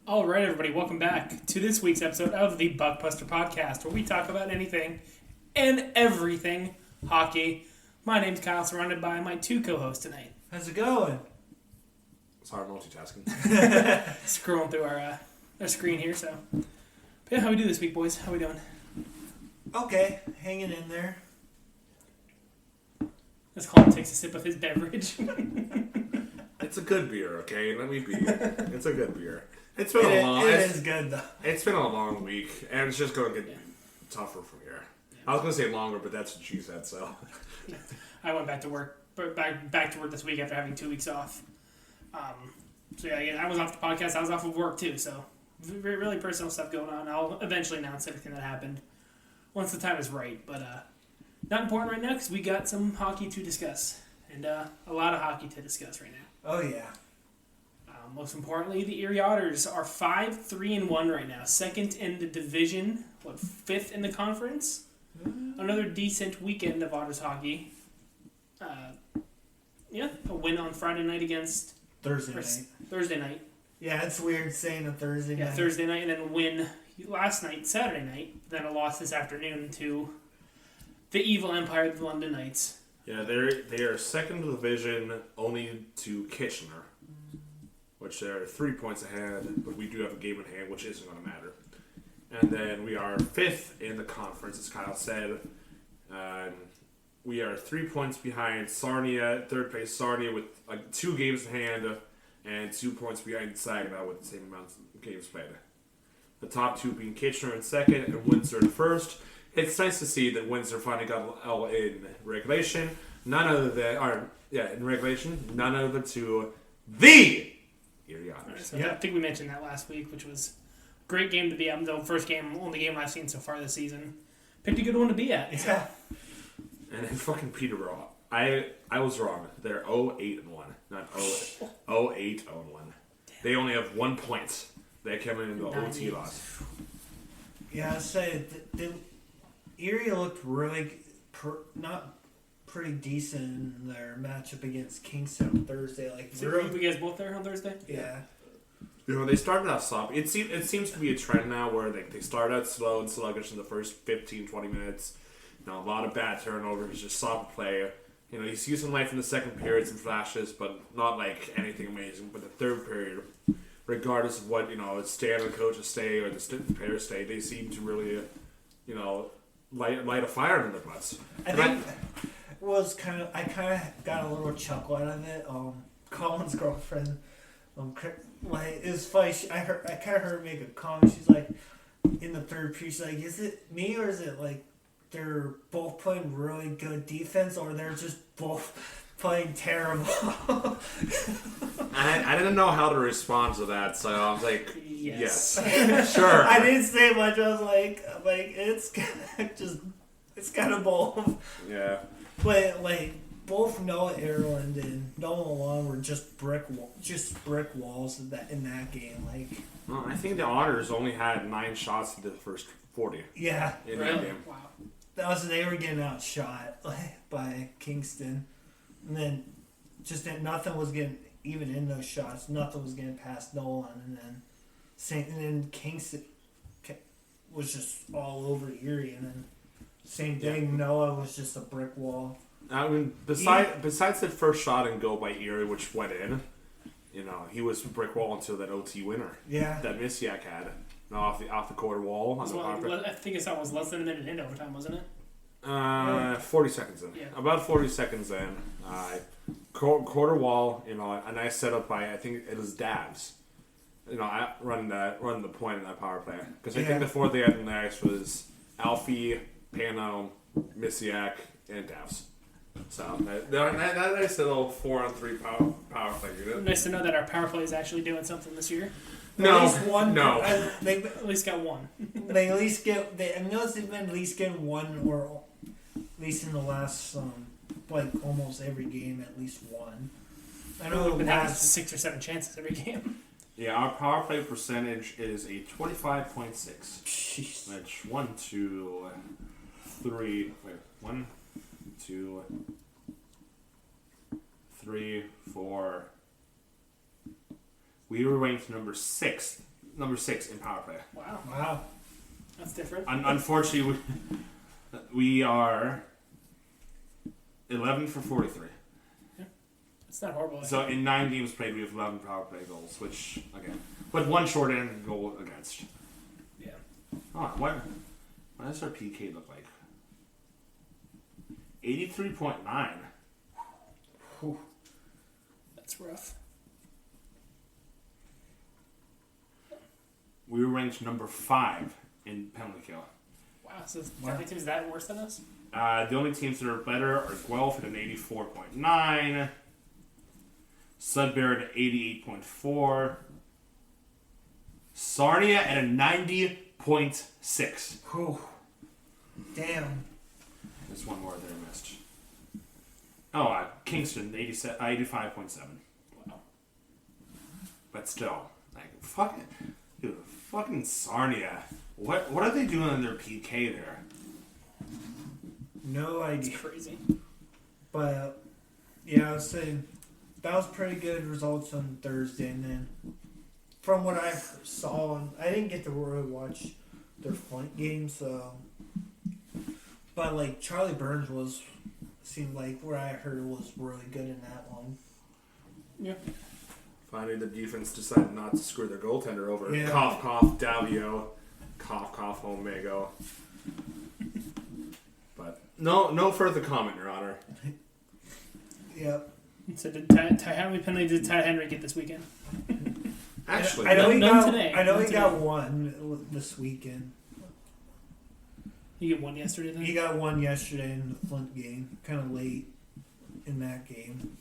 All right, everybody, welcome back to this week's episode of the Buckbuster Podcast, where we talk about anything and everything hockey. My name's Kyle, surrounded by my two co-hosts tonight. How's it going? Sorry, multitasking. Scrolling through our screen here, so. But yeah, how we do this week, boys? How we doing? Okay, hanging in there. As Colin takes a sip of his beverage. It's a good beer, okay? Let me be. It's a good beer. It's been It is good though. It's been a long week, and it's just going to get tougher from here. I was going to say longer, but that's what she said. So I went back to work, back to work this week after having 2 weeks off. So yeah, again, I was off the podcast. I was off of work too. So really personal stuff going on. I'll eventually announce everything that happened once the time is right. But not important right now because we got some hockey to discuss and a lot of hockey to discuss right now. Oh yeah. Most importantly, the Erie Otters are 5-3-1 right now, second in the division, fifth in the conference. Another decent weekend of Otters hockey. A win on Friday night against Thursday night. Yeah, it's weird saying a Thursday night. Yeah, Thursday night, and then a win last night, Saturday night. Then a loss this afternoon to the evil empire of the London Knights. yeah, they are second division, only to Kitchener, which they're 3 points ahead, but we do have a game in hand, which isn't going to matter. And then we are fifth in the conference, as Kyle said. We are 3 points behind Sarnia, third place Sarnia with 2 games in hand, and 2 points behind Saginaw with the same amount of games played. The top two being Kitchener in second and Windsor in first. It's nice to see that Windsor finally got L in regulation. In regulation, none other to the Erie Otters. So I think we mentioned that last week, which was a great game to be at. The first game, only game I've seen so far this season. Picked a good one to be at. Yeah. And then fucking Peterborough. I was wrong. They're 0-8-1, not 0-8-1. They only have 1 point. They came into the OT loss. Yeah, I say the Erie looked really not pretty decent in their matchup against Kingston on Thursday. So you guys both there on Thursday? Yeah. You know, they started out sloppy. It seems to be a trend now where they start out slow and sluggish in the first 15, 20 minutes. You know, a lot of bad turnovers, just sloppy play. You know, you see some life in the second period, some flashes, but not like anything amazing. But the third period, regardless of what, stay on the coaches stay or the players stay, they seem to really, light a fire in their butts. I think it was I kind of got a little chuckle out of it. Colin's girlfriend, it was funny. I kind of heard her make a comment. She's like, in the third period, she's like, is it me or is it like they're both playing really good defense or they're just both playing terrible? I didn't know how to respond to that, so I was like, yes. Sure. I didn't say much. I was like it's kind of both. Yeah. But both Noah Ireland and Noah Long were just brick walls in that game. Well, I think the Otters only had 9 shots in the first 40. Yeah. In that game. Wow. They were getting outshot by Kingston, and then nothing was getting even in those shots. Nothing was getting past Nolan, and then Kingston was just all over Erie, and then same thing. Yeah. Noah was just a brick wall. I mean, besides the first shot and goal by Erie, which went in, he was brick wall until that OT winner. Yeah. That Misiak had. Off the quarter wall. I think it was less than a minute in overtime, wasn't it? 40 seconds in. Yeah. About 40 seconds in. Quarter wall, a nice setup by, I think it was Davs. Running the point in that power play. Because I think the fourth they had in the ice was Alfie, Pano, Misiak, and Davs. So, that nice little 4-on-3 power play unit. Nice to know that our power play is actually doing something this year. No, at least one. No. They at least got one. They at least get. I noticed they've been at least getting one, or at least in the last, almost every game, at least one. I know we've been having 6 or 7 chances every game. Yeah, our power play percentage is a 25.6. Jeez. Which 1, 2, 3. Wait, 1, 2, 3, 4. We were ranked number 6 number 6 in power play. Wow, Wow. that's different. Unfortunately, we are 11 for 43. It's not horrible. So in 9 games played, we have 11 power play goals, which, again, with one short end goal against. Yeah. Oh, what does our PK look like? 83.9. That's rough. We were ranked number 5 in penalty kill. Wow, so definitely teams that worse than us? The only teams that are better are Guelph at an 84.9, Sudbury at 88.4, Sarnia at a 90.6. Whew. Damn. There's one more there I missed. Oh, Kingston, 85.7. Wow. But still, like, fucking Sarnia. What are they doing on their PK there? No It's idea. crazy. But yeah, I was saying that was pretty good results on Thursday, and then from what I saw, and I didn't get to really watch their Flint game, so but like Charlie Burns seemed like where I heard was really good in that one. Yeah. Finally, the defense decided not to screw their goaltender over. Yeah. Cough, cough, Davio. Cough, cough, Omego. But no further comment, Your Honor. Yep. So how many penalties did Ty Henry get this weekend? Actually, I know he none got. today. I know None he got today. one this weekend. You get one yesterday then? He got one yesterday in the Flint game, kind of late in that game.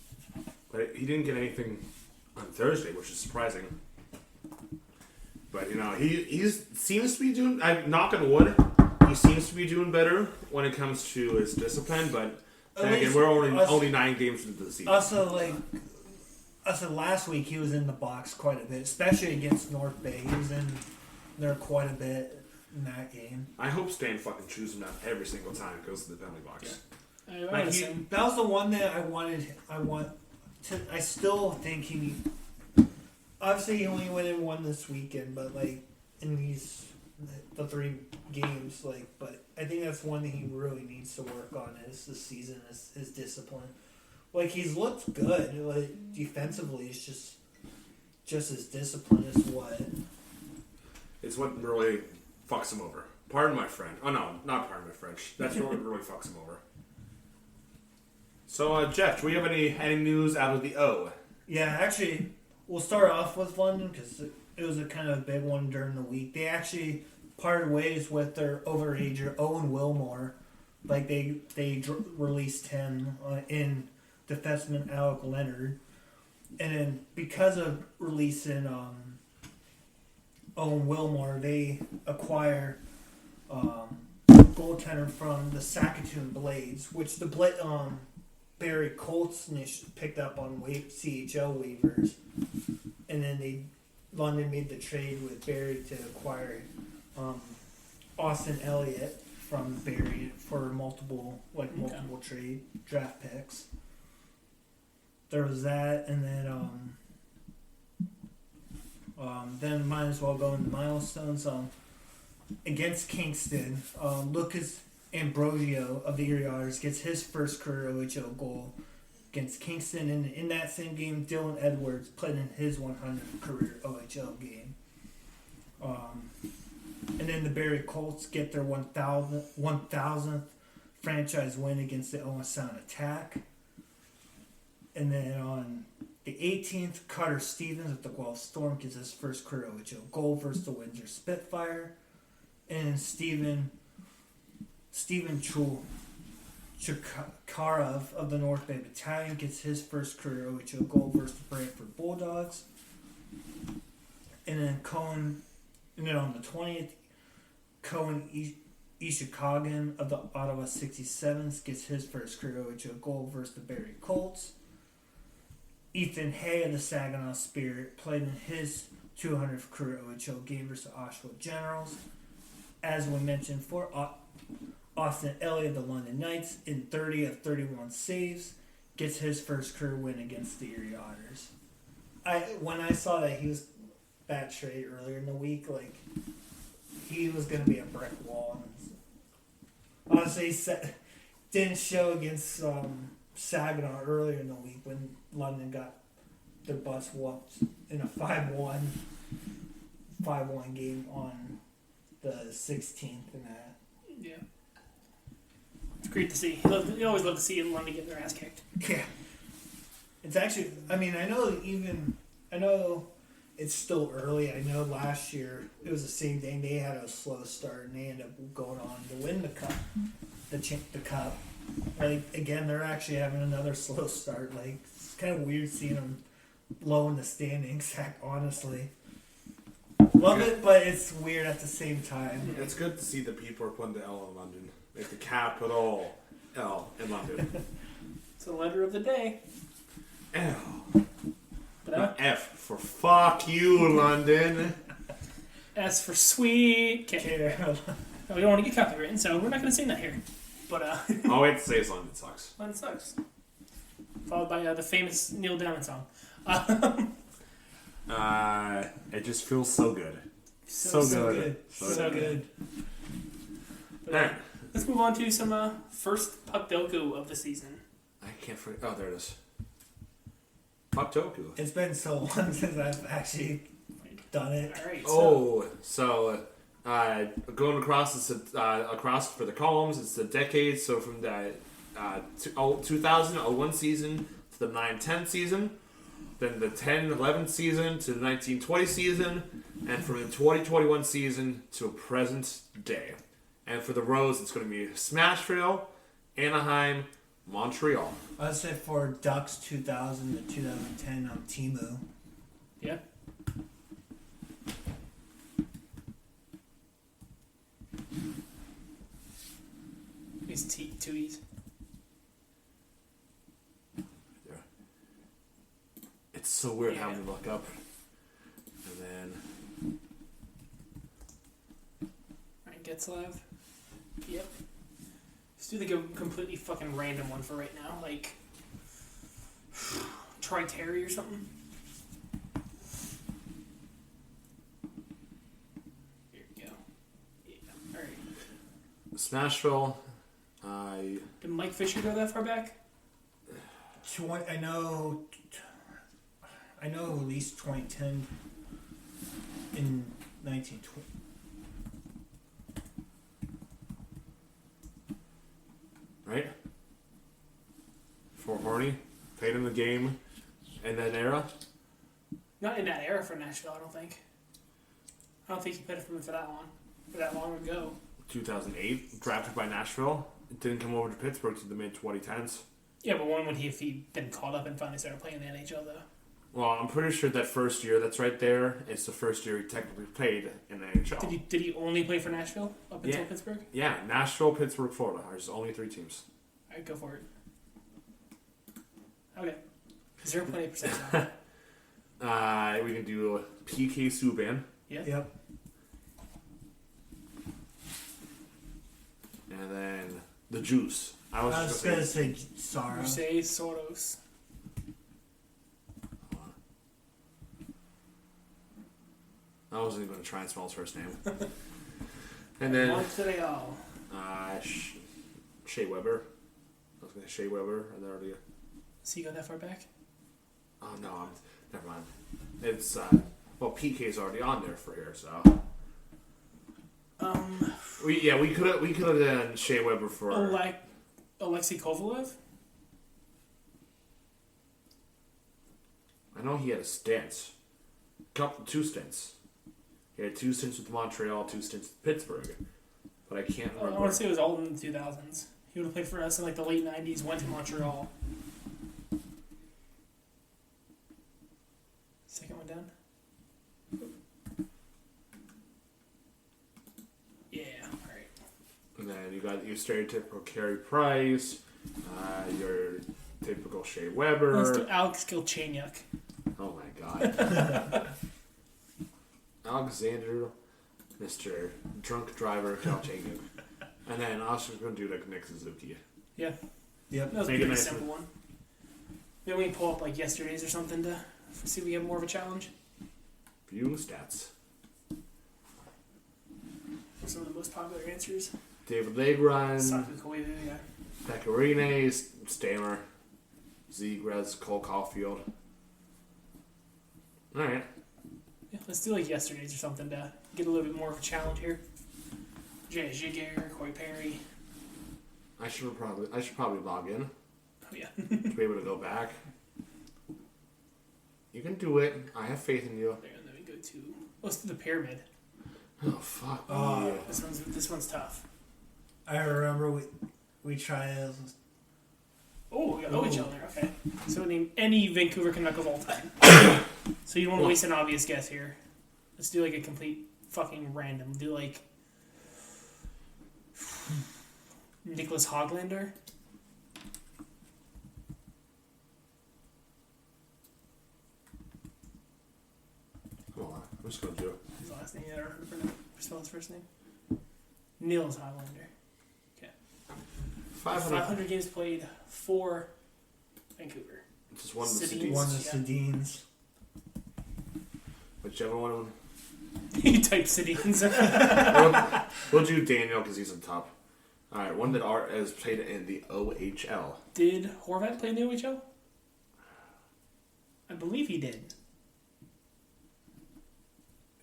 but he didn't get anything on Thursday, which is surprising. But he seems to be doing. I'm knock on wood. He seems to be doing better when it comes to his discipline. But then again, we're only 9 games into the season. Also, last week he was in the box quite a bit, especially against North Bay. He was in there quite a bit in that game. I hope Stan fucking chews him out every single time it goes to the penalty box. I Like would assume. that was the one that I still think he. Obviously, he only went in one this weekend, but like in the 3 games, but I think that's one that he really needs to work on this season is his discipline. Like he's looked good, like defensively, it's just his discipline is what. It's what really fucks him over. Pardon my friend. Oh no, not pardon my French. That's what really fucks him over. So, Jeff, do we have any news out of the O? Yeah, actually, we'll start off with London because it was a kind of a big one during the week. They actually parted ways with their overager Owen Wilmore. Like they released him in defenseman Alec Leonard, and then because of releasing Owen Wilmore, they acquire goaltender from the Saskatoon Blades, which the Barry Colts picked up on CHL waivers, and then London made the trade with Barry to acquire Austin Elliott from Barry for multiple trade draft picks. There was that, and then might as well go into milestones. Against Kingston, Lucas Ambrosio of the Erie Otters gets his first career OHL goal against Kingston, and in that same game, Dylan Edwards played in his 100th career OHL game. And then the Barrie Colts get their 1,000th franchise win against the Owen Sound Attack. And then on the 18th, Carter Stevens of the Guelph Storm gets his first career OHL goal versus the Windsor Spitfire. And Stephen Chukarov of the North Bay Battalion gets his first career OHL goal versus the Brantford Bulldogs. And then on the 20th, Cohen Ishikagan of the Ottawa 67s gets his first career OHL goal versus the Barrie Colts. Ethan Hay of the Saginaw Spirit played in his 200th career OHL game versus the Oshawa Generals. As we mentioned for Austin Elliott of the London Knights, in 30 of 31 saves, gets his first career win against the Erie Otters. When I saw that batch rate earlier in the week, like he was gonna be a brick wall. And honestly, didn't show against Saginaw earlier in the week when London got their butts whooped in a 5-1 game on the 16th and that. Yeah. It's great to see. You always love to see London get their ass kicked. Yeah. It's actually, I mean, I know it's still early. I know last year it was the same thing. They had a slow start and they ended up going on to win the cup, the cup. Like, again, they're actually having another slow start. Like, it's kind of weird seeing them low in the standings, honestly. Love it, but it's weird at the same time. It's good to see the people are putting the L in London. Like the capital L in London. It's the letter of the day. L. But Not F for fuck you, London. S for sweet. Okay. Yeah. We don't want to get copywritten, so we're not going to sing that here. But All I have to say is London sucks. London sucks. Followed by the famous Neil Diamond song. It just feels so good. So good. So So good. good. But, Alright. let's move on to some first Puckdoku of the season. I can't forget. Oh, there it is. Fuck Toku. It's been so long since I've actually done it. All right. Oh, so going across across for the columns, it's the decades. So from the 2000-01 season to the 9-10 season, then the 10-11 season to the 1920 season, and from the 2021 season to present day. And for the rows, it's going to be Smashville, Anaheim, Montreal. I'd say for Ducks 2000 to 2010 on Timu. Yeah. These two E's. It's so weird Yeah. having to look up. And then Alright, Getzlav. Yep. Let's do like a completely fucking random one for right now. Like Troy Terry or something. Here we go. Yeah. Alright. Smashville. Did Mike Fisher go that far back? I know at least 2010 in 1920. Right? For Horny. Played in the game in that era. Not in that era for Nashville, I don't think. I don't think he played it for me for that long ago. 2008. Drafted by Nashville. Didn't come over to Pittsburgh to the mid-2010s. Yeah, but when would he have been called up and finally started playing in the NHL though? Well, I'm pretty sure that first year that's right there is the first year he technically played in the NHL. Did he only play for Nashville up until Yeah. Pittsburgh? Yeah, Nashville, Pittsburgh, Florida. There's only 3 teams. Alright, go for it. Okay. 0.8%. We can do PK Subban. Yeah. Yep. And then the Juice. I was I was just gonna going to say. say Sara. Mercedes Soros. I wasn't even going to try and spell his first name. And then Montreal. Shea Weber. I was going to say Shea Weber. And there already. So you go that far back? Oh no, never mind. It's well, PK's already on there for here, so we could have done Shea Weber for Alexei Kovalev? I know he had a stint, 2 stints. He had 2 stints with Montreal, 2 stints with Pittsburgh, but I can't I remember. want to say it was all in the 2000s. He would have played for us in like the late 90s, went to Montreal. Second one down. Yeah, alright. And then you got your stereotypical Carey Price, your typical Shea Weber. Let's do Alex Galchenyuk. Oh my god. Alexander, Mr. Drunk Driver Galchenyuk. And then I was just going to do like Nick Suzuki. Yeah, Yep. that was a Make it pretty nice simple one. Maybe we can pull up like yesterday's or something to see if we have more of a challenge. Viewing stats. Some of the most popular answers. David Legron, Saku Koivu, yeah. Pecorine, Stammer, Zegras, Cole Caulfield. Alright. Yeah, let's do like yesterday's or something to get a little bit more of a challenge here. Jay Jiger, Corey Perry. I should probably log in Oh yeah. to be able to go back. You can do it. I have faith in you. There, let me go to. Let's do the pyramid. Oh fuck. Oh. This one's tough. I remember we tried. Oh, we got OHL there. Okay. So name any Vancouver Canuck of all time. So you don't want to waste an obvious guess here. Let's do like a complete fucking random. Do like Nicholas Hoglander. Hold on. I'm just gonna do it. His last name. I don't remember. Spell his first name. Niels Hoglander. 500 games played for Vancouver. Just one of the Sedins. cities. One of the Sedins. Whichever one of them. He typed Sedins. We'll do Daniel because he's on top. Alright, one that has played in the OHL. Did Horvat play in the OHL? I believe he did.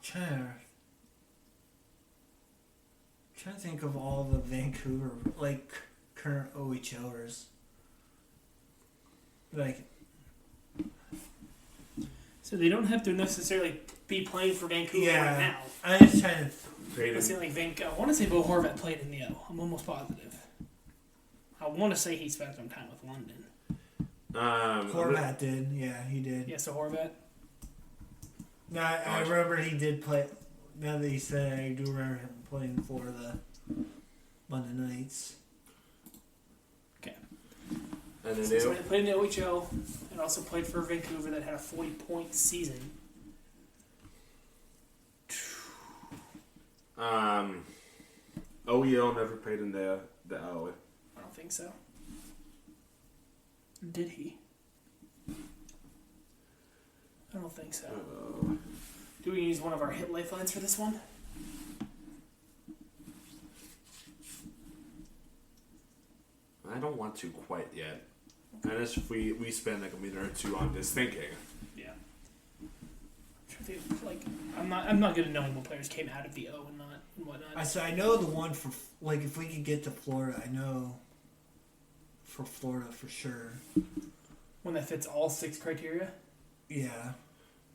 Trying to think of all the Vancouver current OHLers. So they don't have to necessarily be playing for Vancouver right now. I'm just trying to. Played Let's in, say I want to say Bo Horvat played in the O. I'm almost positive. I want to say he spent some time with London. Horvat did, yeah, he did. Yeah, so Horvat. No, I remember he did play. Now that you said it, I do remember him playing for the London Knights. Okay. And then So he played in the OHL and also played for Vancouver that had a 40-point season. OEL never played in the O. I don't think so. Did he? I don't think so. Do we use one of our hit lifelines for this one? I don't want to quite yet. Unless if we spend like a minute or two on this thinking. Yeah. I'm not good at knowing what players came out of the O and whatnot. I know the one for if we could get to Florida, I know for Florida for sure. One that fits all 6 criteria. Yeah,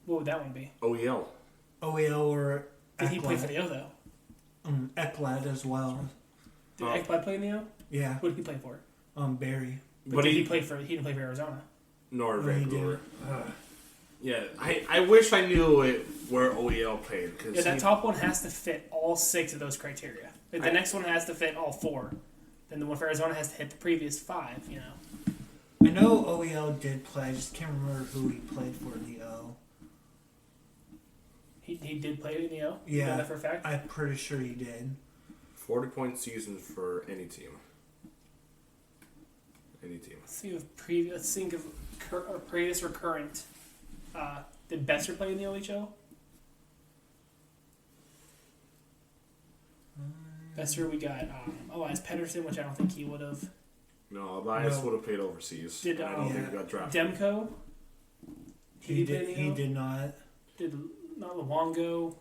What would that one be? OEL. OEL or Did he play for the O though? Ekblad as well. Did Ekblad play in the O? Yeah, What did he play for? Barry. But did he play for? He didn't play for Arizona. Nor No, he Vancouver. did. Yeah, I wish I knew where OEL played. Cause Yeah, that top one has to fit all 6 of those criteria. If the next one has to fit all 4, then the one for Arizona has to hit the previous 5. You know. I know OEL did play. I just can't remember who he played for in the O. He did play in the O. You Yeah, know that for a fact. I'm pretty sure he did. 40-point season for any team. Any team. Let's think of previous or current. Did Besser play in the OHL? Besser, we got Elias Pettersson, which I don't think he would have. No, Elias No. would have played overseas. Did, and I don't think he got drafted. Demko. He play in did. the He O? did not. Did not Luongo.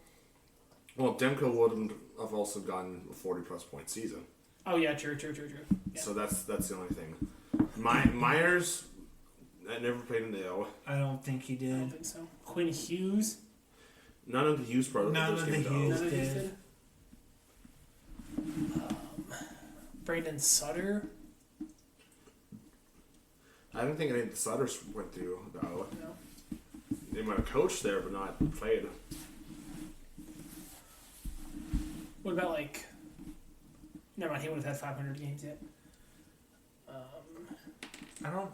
Well, Demko wouldn't have also gotten a 40-plus point season. Oh yeah, true. Yeah. So that's the only thing. Myers, I never played in the O. I don't think he I don't did. think so. Quinn Hughes. None of the Hughes brothers. None of the came to O. Hughes. None of these did. did. Brandon Sutter. I don't think any of the Sutters went through the O. No. They might have coached there, but not played. What about Never mind. He would have had 500 games yet. I don't.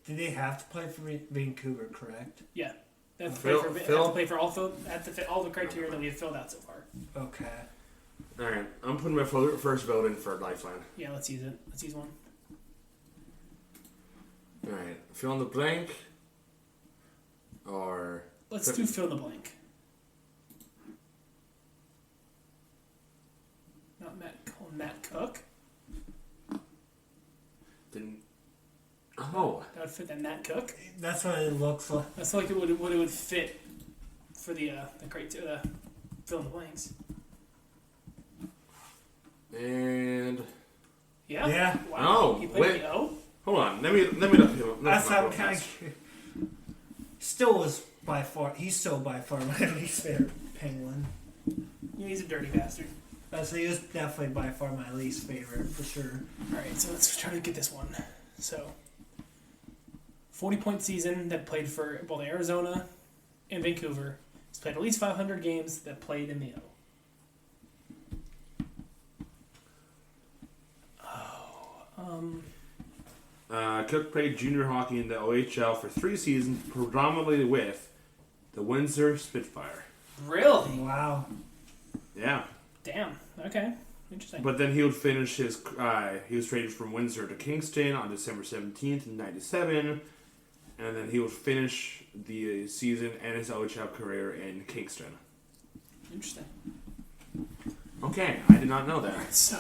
Did they have to play for Vancouver? Correct. Yeah. They have to Phil- play for, Phil- have to play for all the criteria that we have filled out so far. Okay. All right, I'm putting my first vote in for Lifeline. Yeah, let's use it. Let's use one. All right, fill in the blank, or Let's do fill in the blank. Not Matt Cook. Didn't. Oh. That would fit that Matt Cook. That's what it looks like. That's like what it would fit for the fill in the blanks. And. Yeah. Yeah. Wow. Oh, He played wait. the O. Hold on. Let me look him up. That's how kind of. Still was by far. He's still by far my least favorite Penguin. Yeah, he's a dirty bastard. So he was definitely by far my least favorite for sure. All right, so let's try to get this one. So, 40-point season that played for both Arizona and Vancouver. He's played at least 500 games that played in the O. Cook played junior hockey in the OHL for 3 seasons, predominantly with the Windsor Spitfire. Really? Wow. Yeah. Damn. Okay. Interesting. But then he would finish his. He was traded from Windsor to Kingston on December 17th in '97, and then he would finish the season and his OHL career in Kingston. Interesting. Okay, I did not know that. So,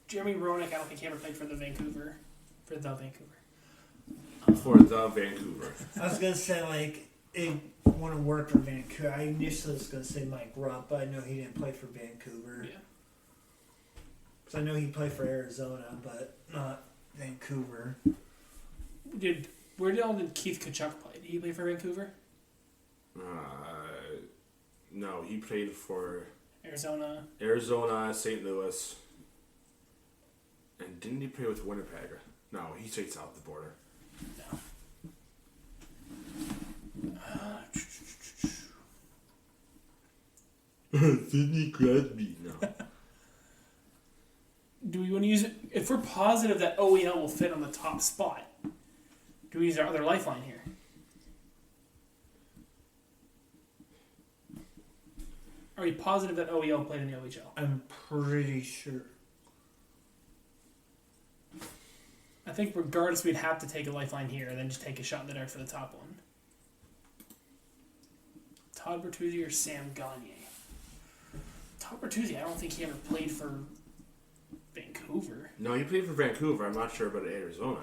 Jeremy Roenick, I don't think he ever played for the Vancouver. For the Vancouver. I was gonna say like it wouldn't work for Vancouver. I initially was gonna say Mike Rupp, but I know he didn't play for Vancouver. Yeah. So I know he played for Arizona, but not Vancouver. Where did Keith Tkachuk play? Did he play for Vancouver? No, he played for Arizona. St. Louis, and didn't he play with Winnipeg? No, he stayed south of the border. No. Sidney Crosby. No. Do we want to use it? If we're positive that OEL will fit on the top spot, do we use our other lifeline here? Are you positive that OEL played in the OHL? I'm pretty sure. I think regardless, we'd have to take a lifeline here and then just take a shot in the dark for the top one. Todd Bertuzzi or Sam Gagner? Todd Bertuzzi, I don't think he ever played for Vancouver. No, he played for Vancouver. I'm not sure about Arizona.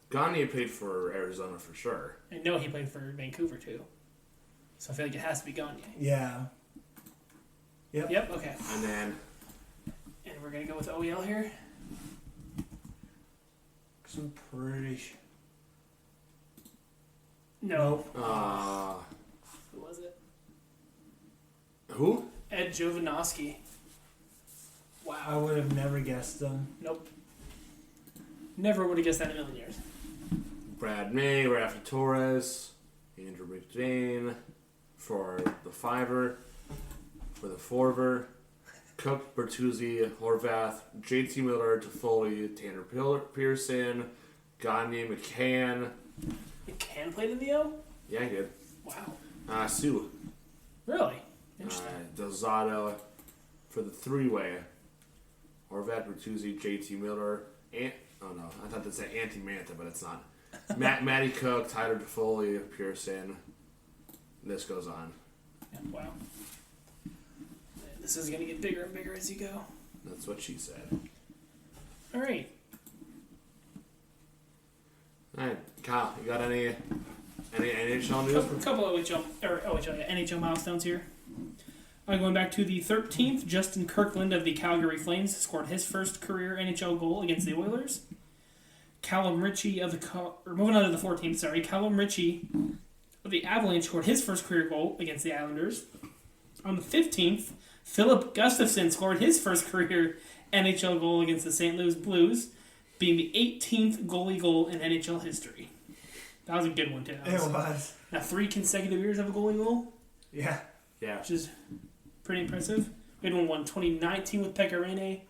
Gagne played for Arizona for sure. I know he played for Vancouver too. So I feel like it has to be Gagner. Yeah. Yep, okay. And then... And we're going to go with OEL here? Cause I'm pretty sure. No. Who was it? Who? Ed Jovanovski. I Wow. would have never guessed them. Nope. Never would have guessed that in a million years. Brad May, Rafa Torres, Andrew McDane for the fiver, for the forver, Cook, Bertuzzi, Horvath, JT Miller, Toffoli, Tanner Pearson, Gagne, McCann. McCann played in the O? Yeah, he did. Wow. Sue. Really? Interesting. Dozado for the three-way. Horvath, Bertuzzi, JT Miller, oh no, I thought that said Antti Manta, but it's not. Matty Cook, Tyler Toffoli, Pearson. This goes on. Yeah, wow. This is going to get bigger and bigger as you go. That's what she said. All right. Alright, Kyle, you got any NHL news? Couple NHL milestones here. Going back to the 13th, Justin Kirkland of the Calgary Flames scored his first career NHL goal against the Oilers. Callum Ritchie of moving on to the 14th, sorry. Callum Ritchie of the Avalanche scored his first career goal against the Islanders. On the 15th, Philip Gustafson scored his first career NHL goal against the St. Louis Blues, being the 18th goalie goal in NHL history. That was a good one, too. It was. Now 3 consecutive years of a goalie goal, Yeah. Yeah. which is pretty impressive. We had one 2019 with Pekka Rinne,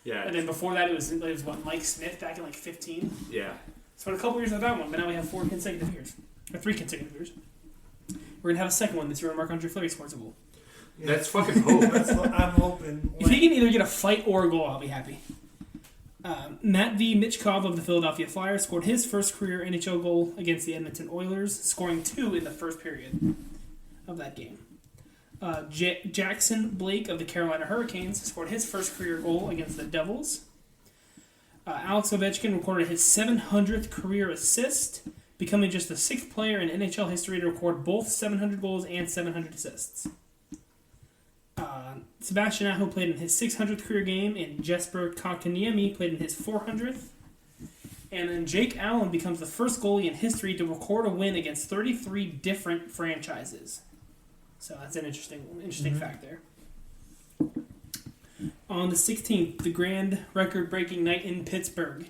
Yeah. and then before that it was what, Mike Smith back in like 15. Yeah. So in a couple years of that one, but now we have 4 consecutive years, or 3 consecutive years. We're gonna have a second one this year when Marc-Andre Fleury scores a goal. Let's fucking hope. That's what I'm hoping. If he can either get a fight or a goal, I'll be happy. Matt V. Mitchkov of the Philadelphia Flyers scored his first career NHL goal against the Edmonton Oilers, scoring 2 in the first period of that game. Jackson Blake of the Carolina Hurricanes scored his first career goal against the Devils. Alex Ovechkin recorded his 700th career assist, becoming just the 6th player in NHL history to record both 700 goals and 700 assists. Sebastian Aho played in his 600th career game, and Jesper Kotkaniemi played in his 400th. And then Jake Allen becomes the first goalie in history to record a win against 33 different franchises. So that's an interesting fact there. On the 16th, the grand record-breaking night in Pittsburgh,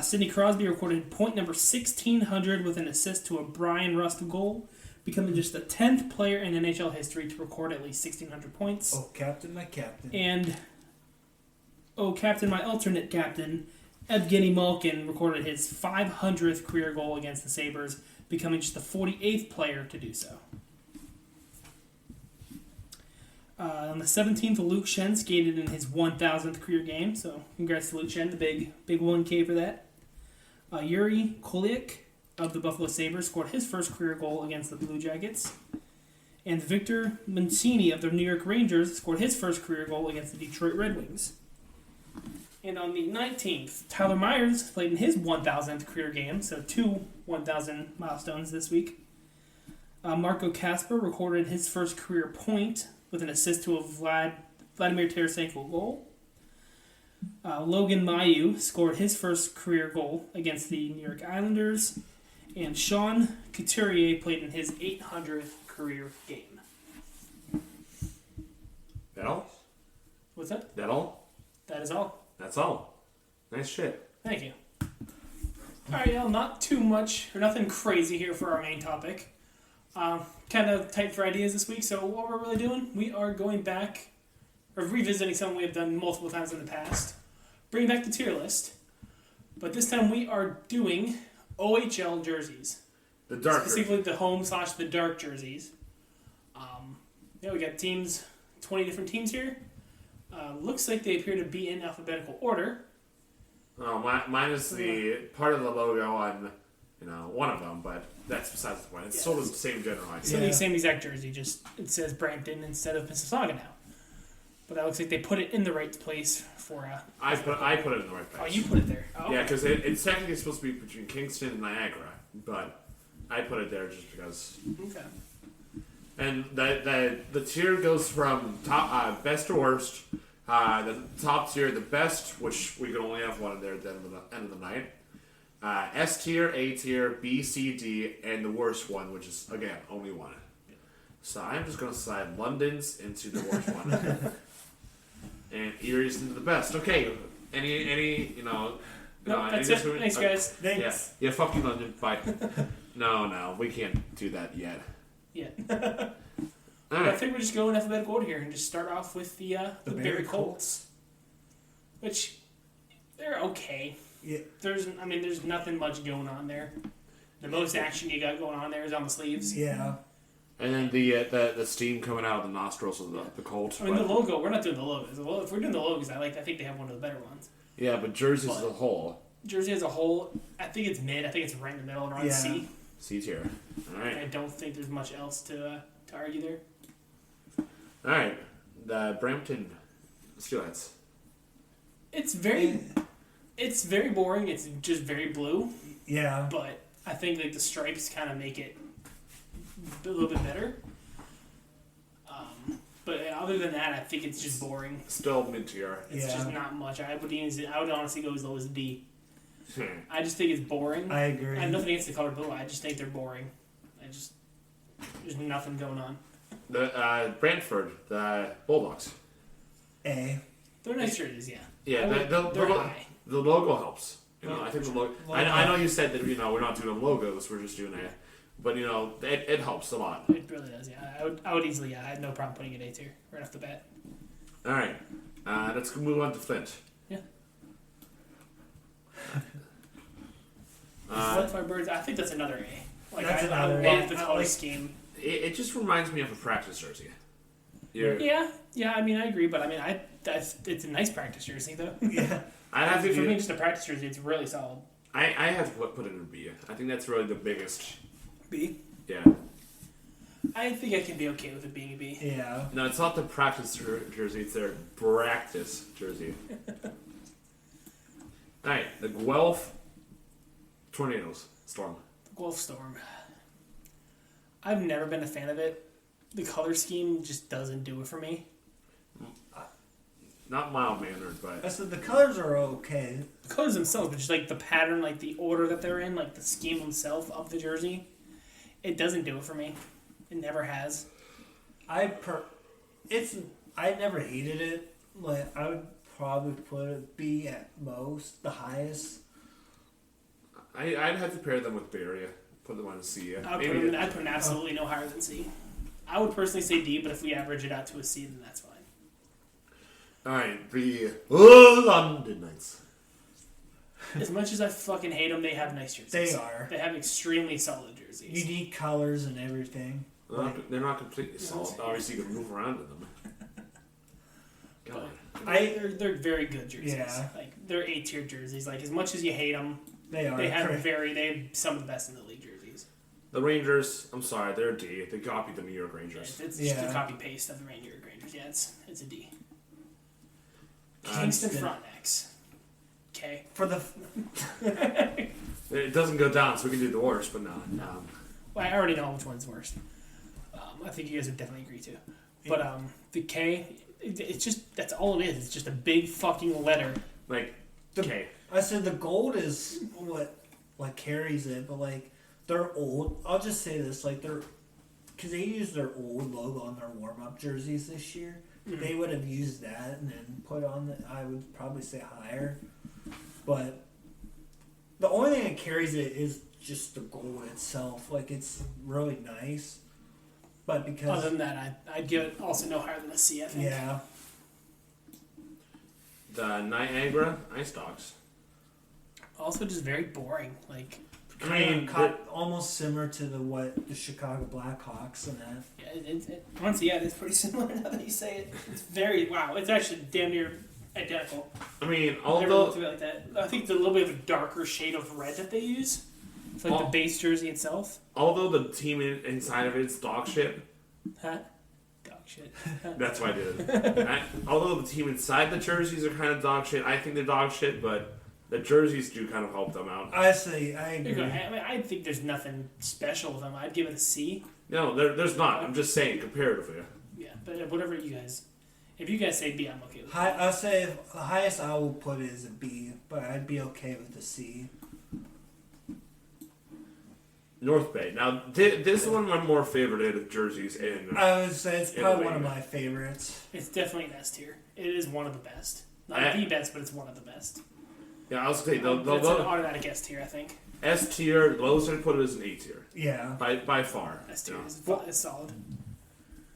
Sidney Crosby recorded point number 1,600 with an assist to a Brian Rust goal, becoming just the 10th player in NHL history to record at least 1,600 points. Oh, captain, my captain. And, captain, my alternate captain, Evgeny Malkin recorded his 500th career goal against the Sabres, becoming just the 48th player to do so. On the 17th, Luke Shen skated in his 1,000th career game, so congrats to Luke Shen, the big 1K for that. Yuri Kolyk of the Buffalo Sabres scored his first career goal against the Blue Jackets. And Victor Mancini of the New York Rangers scored his first career goal against the Detroit Red Wings. And on the 19th, Tyler Myers played in his 1,000th career game, so 2 1,000 milestones this week. Marco Kasper recorded his first career point with an assist to a Vladimir Tarasenko goal. Logan Mailloux scored his first career goal against the New York Islanders. And Sean Couturier played in his 800th career game. That all? What's that? That all? That is all. That's all. Nice shit. Thank you. Alright, not too much, or nothing crazy here for our main topic. Kind of tight for ideas this week, so what we're really doing, we are going back, or revisiting something we have done multiple times in the past. Bringing back the tier list. But this time we are doing OHL jerseys. The darker. Specifically the home/the dark jerseys. We got teams, 20 different teams here. Looks like they appear to be in alphabetical order. Oh, mine is the part of the logo on, one of them, but that's besides the point. It's sort of the same general idea. So the same exact jersey, just it says Brampton instead of Mississauga now. But that looks like they put it in the right place for. I put it in the right place. Oh, you put it there. Oh, okay. Yeah, because it's technically supposed to be between Kingston and Niagara, but I put it there just because. Okay. And the tier goes from top best to worst. The top tier, the best, which we could only have one in there at the end of the night. S tier, A tier, B, C, D, and the worst one, which is again only one. So I'm just gonna slide London's into the worst one, and Erie's into the best. Okay. Any No, that's it. Thanks, guys. Thanks. Yeah. Fuck you, London. Bye. No, we can't do that yet. Yeah. All I right. think we're just going alphabetical order here and just start off with the Barrie Colts. Colts, which they're okay. Yeah. There's nothing much going on there. The most action you got going on there is on the sleeves. Yeah. And then the steam coming out of the nostrils of the Colt. I mean, the logo. We're not doing the logos. If we're doing the logos, I think they have one of the better ones. Yeah, but jerseys as a whole. Jersey as a whole, I think it's mid. I think it's right in the middle, around C. C tier. All right. I don't think there's much else to argue there. All right. The Brampton Steelheads. It's very boring. It's just very blue. Yeah. But I think like the stripes kind of make it a little bit better. But other than that, I think it's just boring. Still mid tier. It's Yeah. just not much. I would honestly go as low as D. I just think it's boring. I agree. I have nothing against the color blue. I just think they're boring. There's nothing going on. The Brantford, the Bulldogs. A. They're nice jerseys, yeah. Yeah, They're high. the logo helps. Yeah, I think the sure. logo. I know you said that we're not doing logos. We're just doing it, but it helps a lot. It really does, yeah. I would easily, I had no problem putting it A tier right off the bat. All right, let's move on to Flint. Yeah. Uh, Flint Birds, I think that's another A. Like That's I another love A. the I color like- scheme. it just reminds me of a practice jersey. Yeah. I mean, I agree, but I mean, it's a nice practice jersey though. Yeah. I have For me, to. just a practice jersey, it's really solid. I have to put it in B. I think that's really the biggest. B. Yeah. I think I can be okay with it being a B. Yeah. No, it's not the practice jersey. It's their practice jersey. All right, the Guelph Tornadoes Storm. Guelph Storm. I've never been a fan of it. The color scheme just doesn't do it for me. Not mild mannered, but I said the colors are okay. The colors themselves, but just like the pattern, like the order that they're in, like the scheme themselves of the jersey, it doesn't do it for me. It never has. I never hated it. Like I would probably put it B at most, the highest. I'd have to pair them with Beria. Put them on a C. I'd put an absolutely no higher than C. I would personally say D, but if we average it out to a C, then that's fine. All right, the London Knights. As much as I fucking hate them, they have nice jerseys. They are. They have extremely solid jerseys. Unique colors and everything. They're not completely solid. Obviously, you can move around in them. God. They're very good jerseys. Yeah. Like they're A-tier jerseys. Like as much as you hate them, They are. they have some of the best in the league jerseys. The Rangers, I'm sorry, they're D. They copied the New York Yeah, Rangers. it's just a copy paste of the New York Rangers. Yeah, it's a D. Kingston Frontenacs. Okay. For the It doesn't go down, so we can do the worst, but no. Well, I already know which one's worst. I think you guys would definitely agree too. But the K, it's just that's all it is. It's just a big fucking letter. Like, The- okay. I said the gold is what like carries it, but like they're old. I'll just say this, like they're because they used their old logo on their warm up jerseys this year. Mm-hmm. They would have used that and then put on the. I would probably say higher, but the only thing that carries it is just the gold itself. Like it's really nice, but because Other than that, I'd give it also no higher than a C. I think. yeah, The Niagara Ice Dogs. Also, just very boring. Like, kind of almost similar to what the Chicago Blackhawks and that. yeah, honestly, yeah, it's pretty similar now that you say it. It's very wow. It's actually damn near identical. I mean, I've never although looked at it like that. I think it's a little bit of a darker shade of red that they use. It's like the base jersey itself. the team inside of it's dog shit. Huh? Dog shit. That's why I did it. Although the team inside the jerseys are kind of dog shit, I think they're dog shit, but the jerseys do kind of help them out. I agree. I think there's nothing special with them. I'd give it a C. No, there's not. I'm just saying comparatively. Yeah, but whatever you guys. If you guys say B, I'm okay with it. I'll say the highest I will put is a B, but I'd be okay with the C. North Bay. Now, this is one of my more favorited jerseys in. I would say it's probably one of league. my favorites. It's definitely an S tier. It is one of the best. Not the best, but it's one of the best. Yeah, I was saying the It's an automatic S tier, I think. S tier. The lowest I'd put it is an A tier Yeah. by far. S tier Yeah. is solid.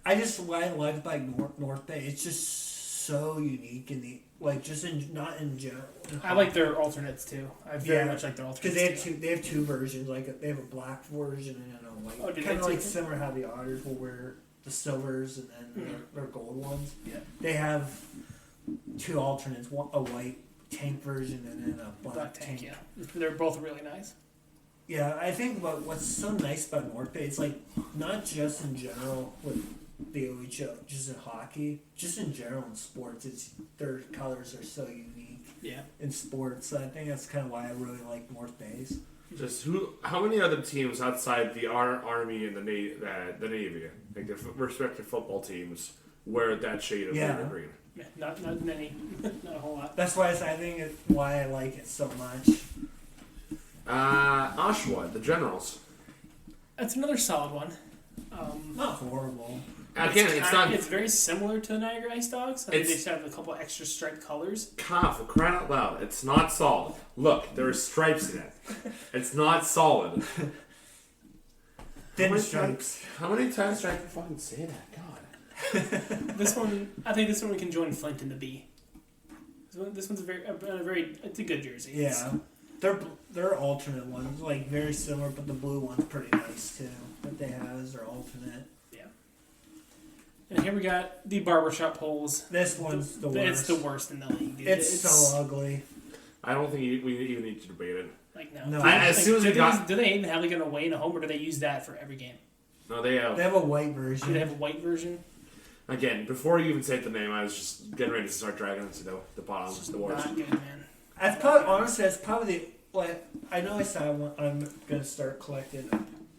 I just what I like about North Bay. It's just so unique in the not in general. I like their alternates too. I very much like their alternates. Because too. they have two versions. Like they have a black version and a white. Oh, do kind of they like too? similar how the Otters will wear the silvers and then their gold ones. Yeah. They have two alternates, a white tank version and then a Black Tank, yeah. They're both really nice. Yeah, I think what's so nice about North Bay, it's like not just in general with the OHL, just in hockey, just in general in sports, it's their colors are so unique Yeah. in sports. So I think that's kind of why I really like North Bay's. Just how many other teams outside the Army and the Navy, like the respective football teams, wear that shade of Yeah. red or green? Yeah, not many. Not a whole lot. That's why I think why I like it so much. Oshawa, the Generals. That's another solid one. Not horrible. Again, it's not. It's very similar to the Niagara Ice Dogs. I think they It's- just have a couple extra striped colors. For crying out loud, it's not solid. Look, there are stripes in it. It's not solid. Thin many stripes. How many times do I have to fucking say that? God. This one, I think this one can join Flint in the B. This one's a very, it's a good jersey. Yeah. They're alternate ones, like very similar, but the blue one's pretty nice too. That they have as their alternate. Yeah. And here we got the barbershop holes. This one's the worst. It's the worst in the league. Dude. It's so ugly. I don't think we even need to debate it. Like no. No. As soon as do they even have like an away and a home, or do they use that for every game? No, they have. They have a white Do they version. have a white version? Again, before you even say the name, I was just getting ready to start dragging into the bottom of the words. Not good, man. That's probably honestly that's probably the like I know I said I'm gonna start collecting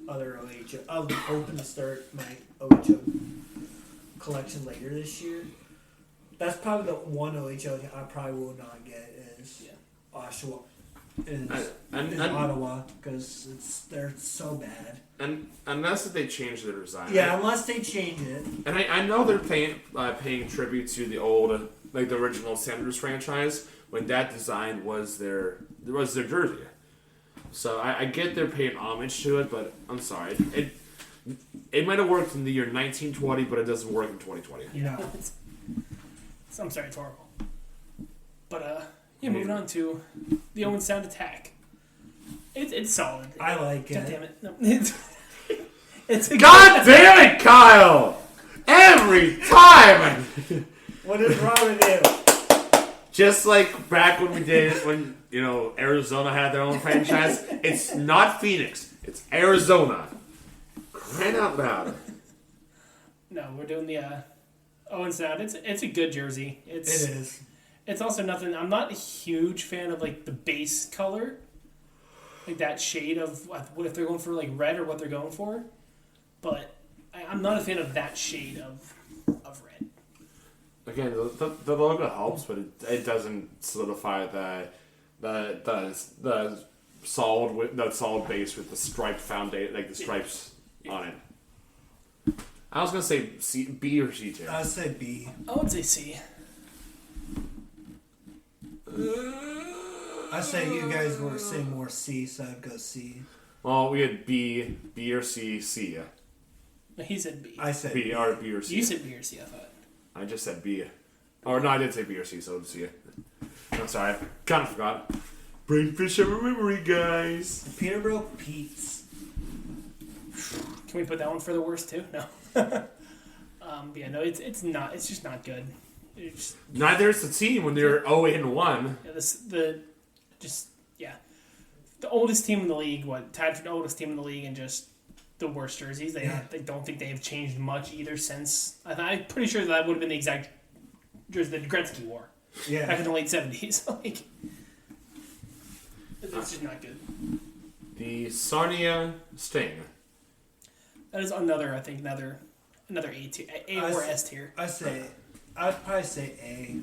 other OHO. I'll be open to start my OHO collection later this year. That's probably the one OHO I probably will not get is Oshawa. Is Ottawa because they're so bad. And unless they change their design. Yeah, unless they change it. And I know they're paying tribute to the old, like the original Senators franchise when that design was their jersey. So I get they're paying homage to it, but I'm sorry. It might have worked in the year 1920, but it doesn't work in 2020. No. I'm sorry, it's horrible. But moving on to the Owen Sound Attack. It's solid. I like God it. damn it! No, it's a God damn it, Kyle! Every time! What does Robin do? Just like back when we did when Arizona had their own franchise. It's not Phoenix. It's Arizona. Crying out loud. No, we're doing the Owen Sound. It's a good jersey. It is. It's also nothing. I'm not a huge fan of like the base color, like that shade of what if they're going for like red or what they're going for, but I'm not a fan of that shade of red. Again, the logo helps, but it doesn't solidify the solid base with the striped foundation, like the stripes on it. I was gonna say B or C tier. I would say B. I would say C. I say you guys were saying more C, so I'd go C. Well, we had B or C. He said B. I said B or C. You said B or C, I thought. I just said B. Or no, I did say B or C, so it's C. I'm sorry, I kind of forgot. Brainfish of a memory, guys. Peterborough Pete's. Can we put that one for the worst too? No. But yeah, no, it's just not good. It's Neither is the team when they're 0-1. the oldest team in the league. Tied for the oldest team in the league, and just the worst jerseys. They don't think they've changed much either since. I'm pretty sure that would have been the exact jersey that Gretzky wore back in the late 70s. Like, it's just not good. The Sarnia Sting. That is another A tier, A or S tier. I'd probably say A.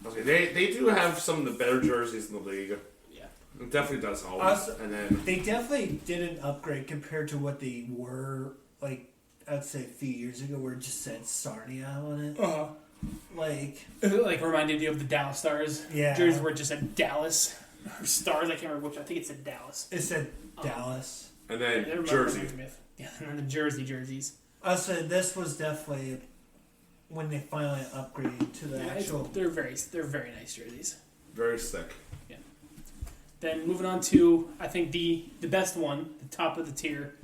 Okay, they do have some of the better jerseys in the league. Yeah. It definitely does help. And then They definitely did an upgrade compared to what they were, like, I'd say a few years ago, where it just said Sarnia on it. Uh-huh. Like Reminded you of the Dallas Stars. Yeah. Jerseys where it just said Dallas. Or Stars, I can't remember which. I think it said Dallas. it said Dallas. and Yeah, then it Jersey. reminds me of- Yeah, and then the jerseys. I said this was definitely when they finally upgraded to the actual. They're very nice jerseys. Very sick. Then moving on to, I think the best one, the top of the tier,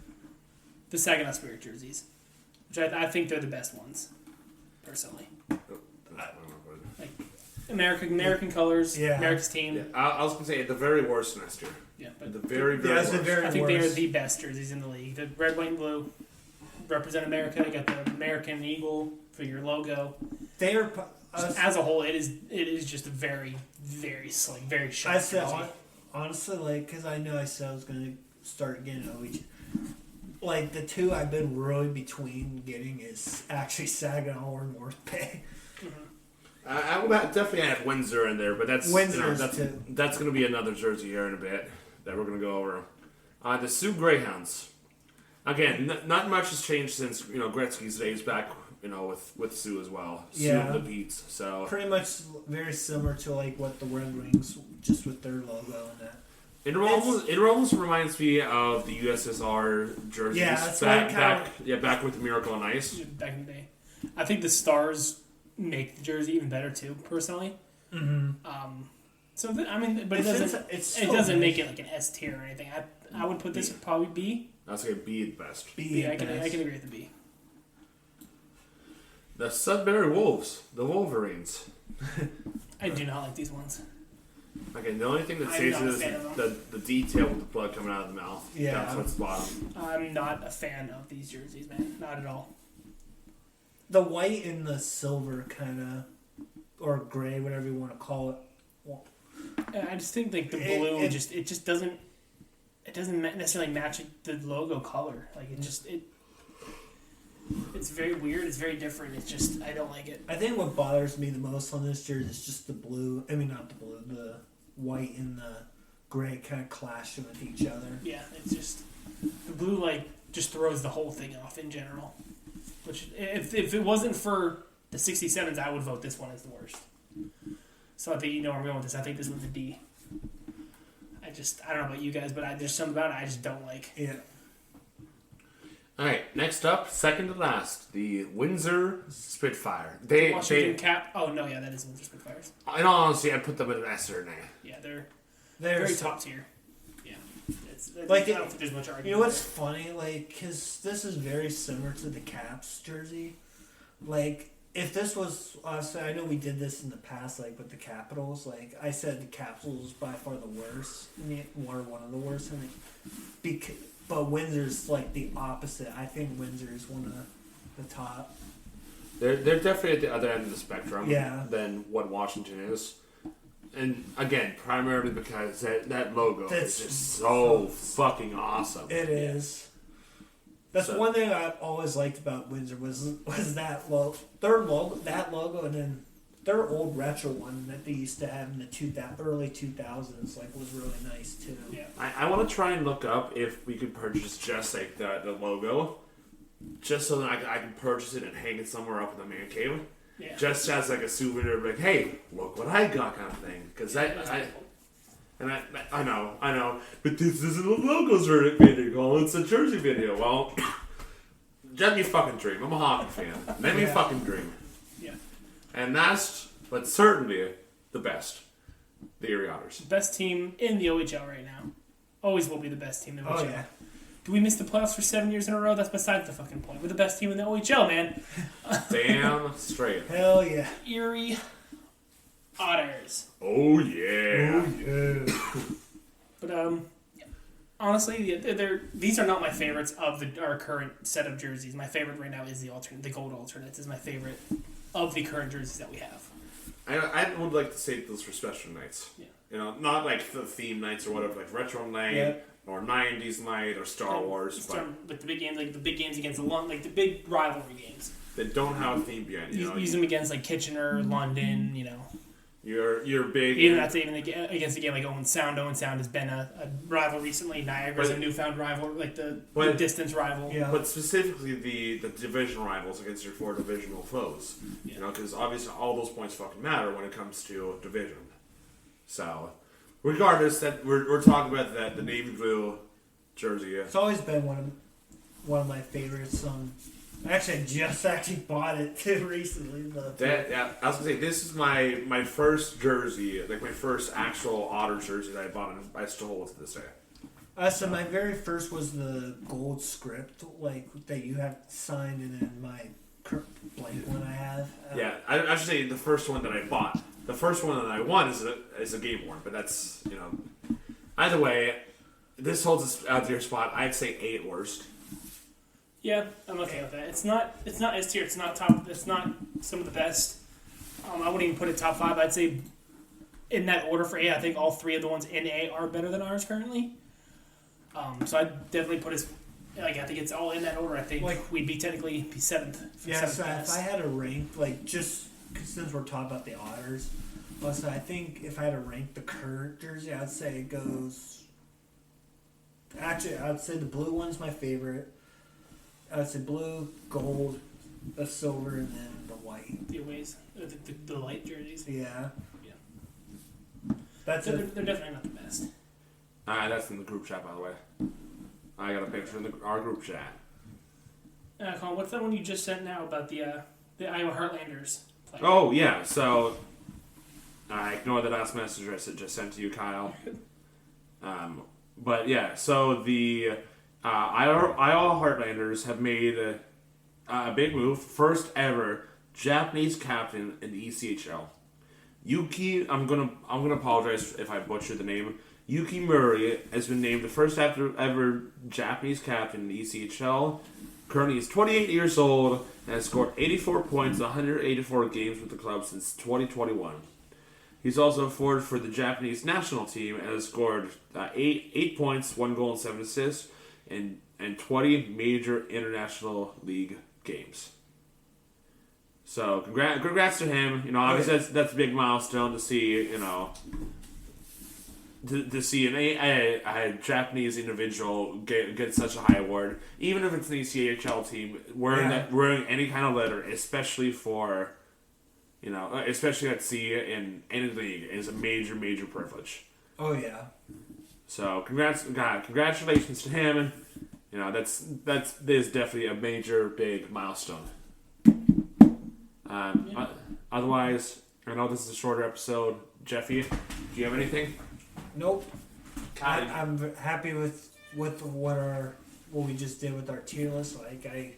the Saginaw Spirit jerseys, which I think they're the best ones, personally. American colors, Yeah. America's team. Yeah, I was gonna say at the very worst next year. Yeah, At but the very That's worst. the very I think they are worst. the best jerseys in the league. The red, white, and blue represent America. You got the American Eagle for your logo. They are. As a whole, it is just a very, very slick, very sharp I said jersey. honestly, like, because I know I said I was gonna start getting OH. Like the two I've been really between getting is actually Saginaw or North Bay. I will definitely add Windsor in there, but that's Windsor's that's too. that's going to be another jersey here in a bit that we're going to go over. The Sioux Greyhounds. Again, not much has changed since Gretzky's days back. With Sioux as well. Yeah. Sioux the Beats. So Pretty much very similar to like what the Red Wings, just with their logo and that. it almost reminds me of the USSR jerseys. Yeah, that's back with Miracle on Ice. Back in the day, I think the Stars make the jersey even better too. Personally, Mm-hmm. but it doesn't. It still doesn't nice. make it like an S tier or anything. I would put this at probably B. I'll say B at best. B. I can agree with the B. The Sudbury Wolves, the Wolverines. I do not like these ones. Okay, the only thing that I'm saves not it a is fan of the detail with the blood coming out of the mouth. Yeah. That's what's bottom. I'm not a fan of these jerseys, man. Not at all. The white and the silver kind of, or gray, whatever you want to call it. Well, I just think like the It- blue it- just doesn't necessarily match the logo color. Like it's very weird. It's very different. It's just I don't like it. I think what bothers me the most on this jersey is just the blue. I mean, not the blue. The white and the gray kind of clashing with each other. Yeah, it's just the blue like just throws the whole thing off in general. Which if it wasn't for the 67s, I would vote this one as the worst. So I think you know where I'm going with this. I think this one's a D. I don't know about you guys, but there's something about it I just don't like. Yeah. Alright, next up, second to last, the Windsor Spitfire. Washington Cap. Oh no, yeah, that is Windsor Spitfires. In all honesty, I'd put them in an S or an A. Yeah, they're There's very top tier. Yeah, Like, I don't think there's much argument. You know what's funny? Like, because this is very similar to the Caps jersey. Like, if this was, I know we did this in the past, like with the Capitals. Like, I said the Capitals by far the worst, or one of the worst. But Windsor's like the opposite. I think Windsor is one of the top. They're definitely at the other end of the spectrum Yeah. than what Washington is. And again, primarily because that logo That's is just so fucking awesome. It is. That's So- one thing I've always liked about Windsor was that that logo, and then their old retro one that they used to have in the early 2000s, like was really nice too. Yeah. I want to try and look up if we could purchase just like the logo, just so that I can purchase it and hang it somewhere up in the man cave, Yeah. just as like a souvenir, like hey, look what I got kind of thing. Because I know, but this isn't a logos video, Colin. It's a jersey video. Well, let me fucking dream. I'm a hockey fan. Let me Yeah. fucking dream. Yeah. And last, but certainly the best, the Erie Otters. Best team in the OHL right now. Always will be the best team in the OHL. Oh yeah. Do we miss the playoffs for 7 years in a row? That's besides the fucking point. We're the best team in the OHL, man. Damn straight. Hell yeah. Erie Otters. Oh yeah. yeah. But honestly, these are not my favorites of our current set of jerseys. My favorite right now is the gold alternates. Is my favorite of the current jerseys that we have. I would like to save those for special nights. Yeah. You know, not like the theme nights or whatever, like retro night Yeah. or 90s night or Star Wars, but Like the big games, like the big games against the big rivalry games. they don't have a theme behind. You know, Use them against like Kitchener, London. You know, you're big. even that's even against a game like Owen Sound. Owen Sound has been a rival recently. Niagara's a newfound rival, like the distance rival. Yeah. But specifically the division rivals against your four divisional foes. Yeah. You know, because obviously all those points fucking matter when it comes to division. So, regardless, that we're talking about the navy blue jersey. It's always been one of my favorites. Actually, I just bought it too recently. I was gonna say this is my first jersey, like my first actual Otter jersey that I bought, and I still hold it to this day. So my very first was the gold script, like that you have signed, and then my blank one I have. Yeah, I should say the first one that I bought. The first one that I won is a game worn, but that's either way, this holds us out to your spot. I'd say 8 worst. Yeah, I'm okay with that. It's not S tier. It's not top. It's not some of the best. I wouldn't even put it top 5. I'd say in that order for A. I think all 3 of the ones in A are better than ours currently. So I'd definitely put us. I think it's all in that order. I think we'd be technically 7th. Yeah, so if I had a rank, just since we're talking about the Otters, so I think if I had to rank the current jersey, I'd say it goes. Actually, I'd say the blue one's my favorite. I'd say blue, gold, a silver, and then the white. The aways, the light jerseys. Yeah. Yeah. That's They're it. definitely not the best. That's in the group chat, by the way. I got a picture in our group chat. Colin, what's that one you just sent now about the Iowa Heartlanders player? Oh yeah, so I ignore the last message I just sent to you, Kyle. But yeah, so the Iowa Heartlanders have made a big move, first ever Japanese captain in the ECHL. Yuki, I'm gonna apologize if I butcher the name. Yuki Murray has been named the first ever Japanese captain in the ECHL. Currently, he's 28 years old and has scored 84 points in 184 games with the club since 2021. He's also a forward for the Japanese national team and has scored 8 points, 1 goal, and 7 assists in 20 major international league games. So congrats to him. You know, obviously that's a big milestone to see. You know, to see a Japanese individual get such a high award, even if it's the CHL team, wearing any kind of letter, especially for, you know, especially at sea in any league, is a major privilege. Oh yeah. So congratulations to him. You know, that is definitely a major big milestone. Otherwise, I know this is a shorter episode. Jeffy, do you have anything? Nope. I'm happy with what we just did with our tier list. Like, I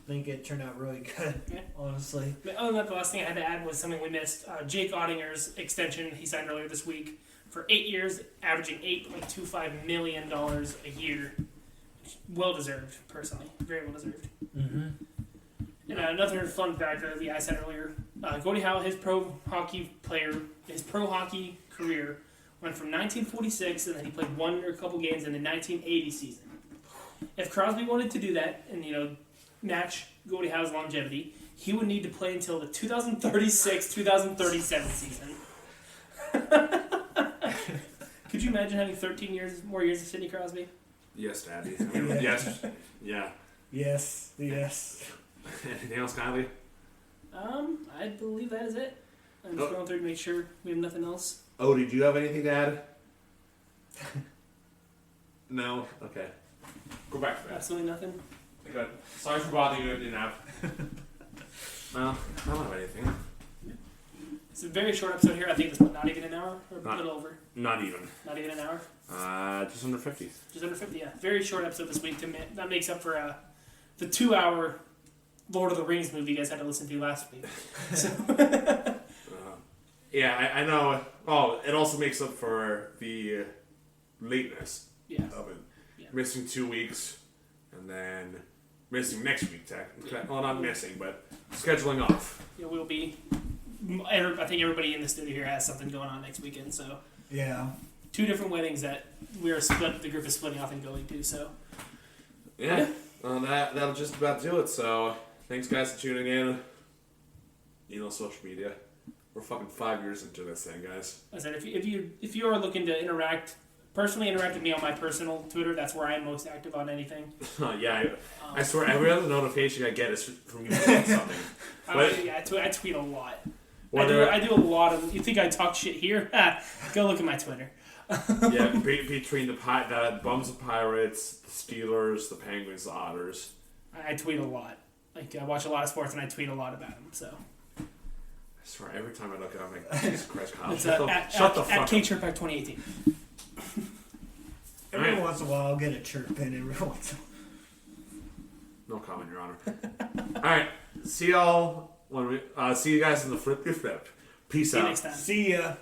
think it turned out really good, honestly. But other than that, the last thing I had to add was something we missed. Jake Ottinger's extension he signed earlier this week for 8 years, averaging $8.25 million a year. Well deserved, personally. Very well deserved. Mm-hmm. And another fun fact that I said earlier, Gordie Howe, his pro hockey career went from 1946, and then he played one or a couple games in the 1980 season. If Crosby wanted to do that and, you know, match Gordie Howe's longevity, he would need to play until the 2036-2037 season. Could you imagine having 13 more years of Sidney Crosby? Yes, Daddy. I mean, yes. Yeah. Yes. Anything else, Kylie? I believe that is it. I'm just going through to make sure we have nothing else. Odie, do you have anything to add? No? Okay. Go back to bed. Absolutely nothing. Good. Sorry for bothering you, didn't have. No, I don't have anything. It's a very short episode here. I think it's not even an hour or a little over. Not even. Not even an hour. Just under 50. Just under 50, yeah. Very short episode this week. That makes up for the 2-hour Lord of the Rings movie you guys had to listen to last week. So. Yeah, I know. Oh, it also makes up for the lateness of it. Yeah. Missing 2 weeks, and then missing next week. Well, not missing, but scheduling off. Yeah, we'll be. I think everybody in the studio here has something going on next weekend, so. Yeah. 2 different weddings that the group is splitting off and going to, so. Yeah. Well, that'll just about do it, so thanks guys for tuning in. You know, social media. We're fucking 5 years into this thing, guys. I said, if you are looking to personally interact with me on my personal Twitter, that's where I am most active on anything. Yeah, I swear every other notification I get is from you doing something. I tweet a lot. I do a lot of. You think I talk shit here? Go look at my Twitter. Yeah, between the Bums of Pirates, the Steelers, the Penguins, the Otters. I tweet a lot. Like, I watch a lot of sports and I tweet a lot about them. So. I swear, every time I look at it, I'm like, Jesus Christ, Kyle, It's shut the fuck up. At K-Chirpack 2018. Every once in a while, I'll get a chirp in every once in a while. No comment, Your Honor. Alright, see y'all see you guys in the flip your flip. Peace See you out. next time. See ya.